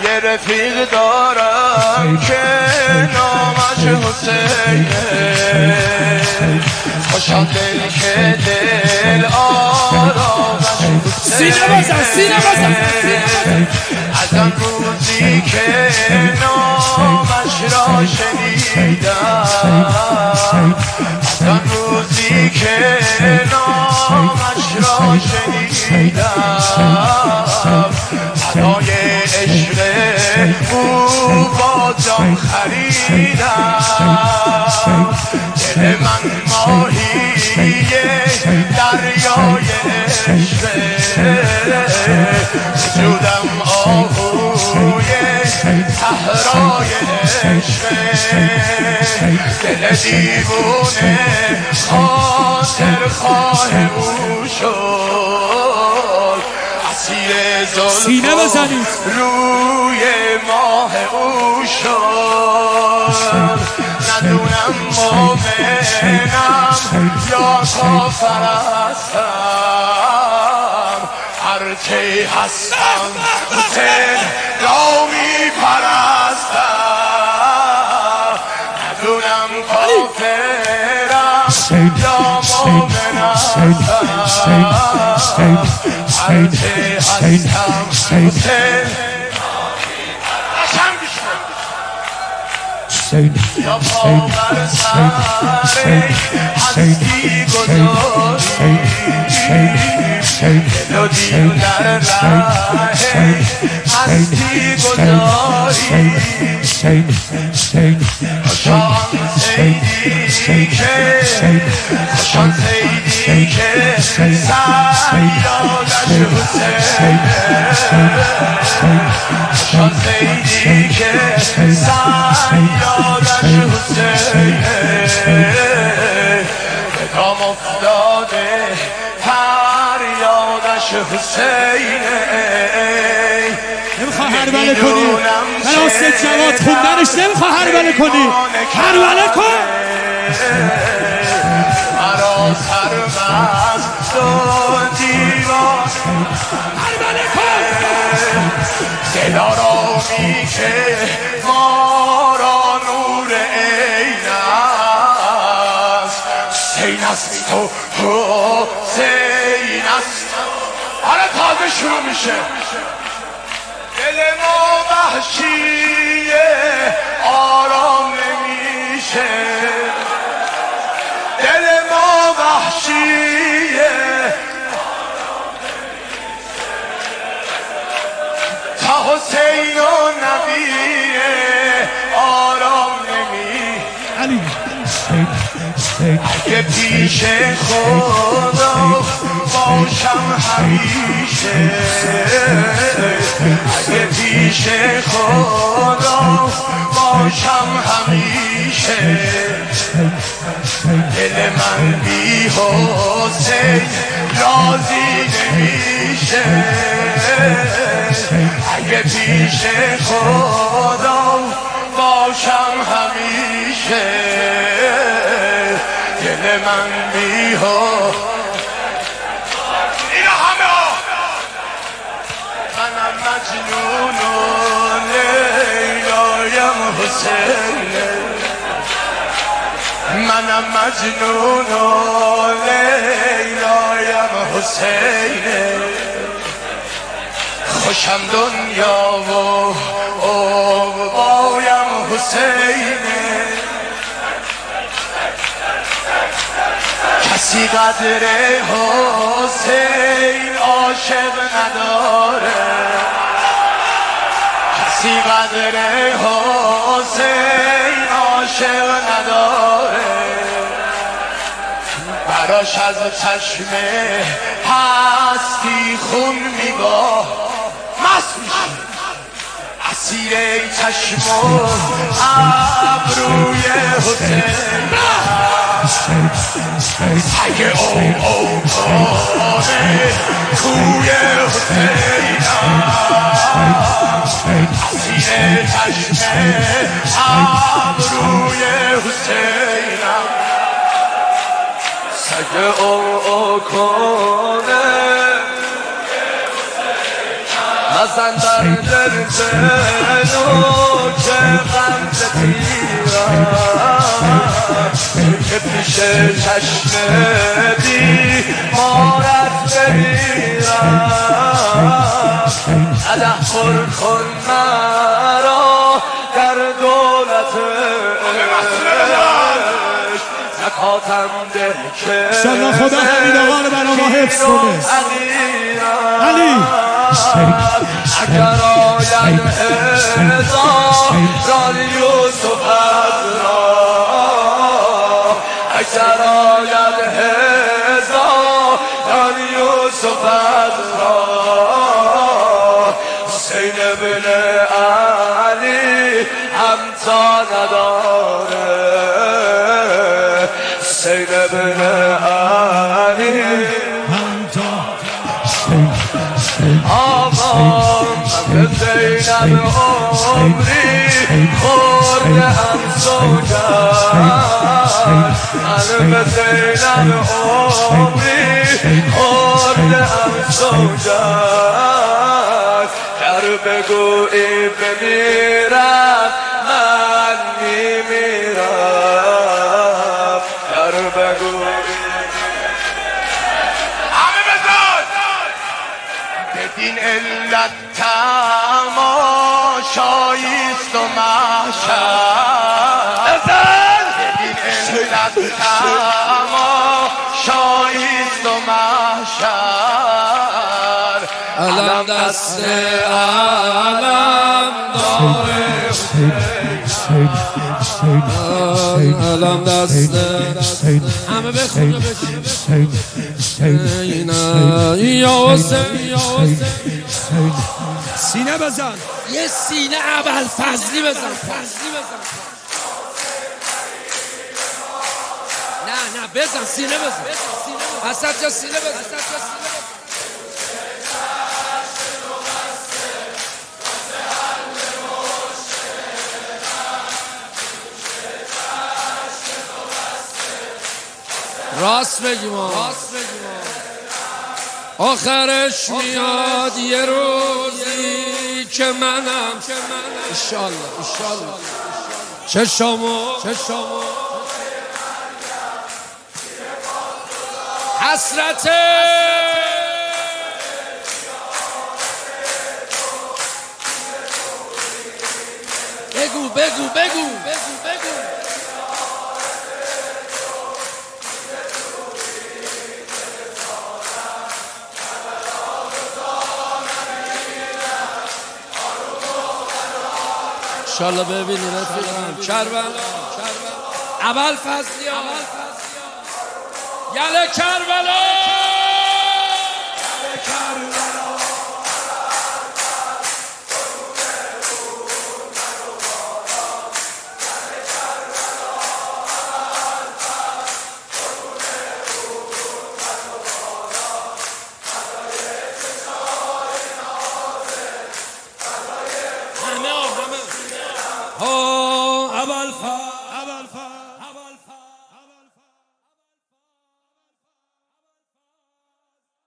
یه رفیق دارم که نامش حسینه، خوشم دل که دل آرامش حسینه، از آن روزی که نامش را شنیدم، از آن روزی که نامش را شنیدم، فدای عشق او با جان خریدم، دل من ماهی دریای عشق، وجودم آهوی صحرای عشق، دل دیوونه خاطر خواه او شد، اسیر زلف روی ماه او شد، ندونم مومنم یا کافر هستم، هرچی هستم حسین را می پرستم، ندونم کافرم یا مومن هستم، هرچی هستم حسین یا پا بر سر هستی گذاری، دل و دین در ره هستی گذاری، خوشان سیدی که سیادش حسین، خوشان سیدی که سیادش حسین، به دام افتاده فریادش حسینه، نمیخواه هربله کنی خلاص جواد خوندنش نمیخواه هربله کنی، هربله کن مرا سرمست و دیوان، هربله کن دلارامی که ما را نور عین است، حسین است و حسین است، حالا تازه شروع میشه، دل ما وحشیه آرام نمیشه، دل ما وحشیه تا حسین و نبیه آرام نمیشه، اگه پیش خدا باشم همیشه، اگه پیش خدا باشم همیشه، دل من بی حسین راضی نمیشه، اگه پیش خدا باشم همیشه، دل من بی حسین، این همه منم مجنون و لیلایم حسین، منم مجنون و لیلایم حسین، خوشم دنیا و عقبایم حسین، کسی قدر حسین عاشق نداره، کسی قدر حسین عاشق نداره، براش از چشم هستی خون میباه، مست میشه اسیر چشم و ابروی حسین، سگ او کنه کوی حسین، اسیر چشم ابروی حسین، سگ او کنه بزن بر دل بنو که غمزه تیرم که پیش چشم بیمارت بمیرم قدح پر کن مرا در دولتش زکاتم ده که انشالله خدا حمید آقا رو برا ما حفظ کنه. علی اگر آید هزاران یوسفت را اگر آید هزاران یوسفت را حسین بن علی همتا نداره حسین بن علی آقا من به زینب عمری خوردم سوگند من به زینب عمری خوردم سوگند گر بگویی بمیرم من میمیرم گر بگویی بدین علت تماشاییست و محشر بدین علت تماشاییست و محشر علم دست علم داره علم دست همه بخونه یا حسین سینه بزن، یه سینه ابوالفضلی بزن. نه بزن سینه بزن حسن جا سینه بزن. راست بگیم آخرش میاد یه روزی که منم انشالله چشامو حسرته بگو انشالله ببینی رفیقم کربلا ابوالفضلی یله کربلا همه ابوالفضل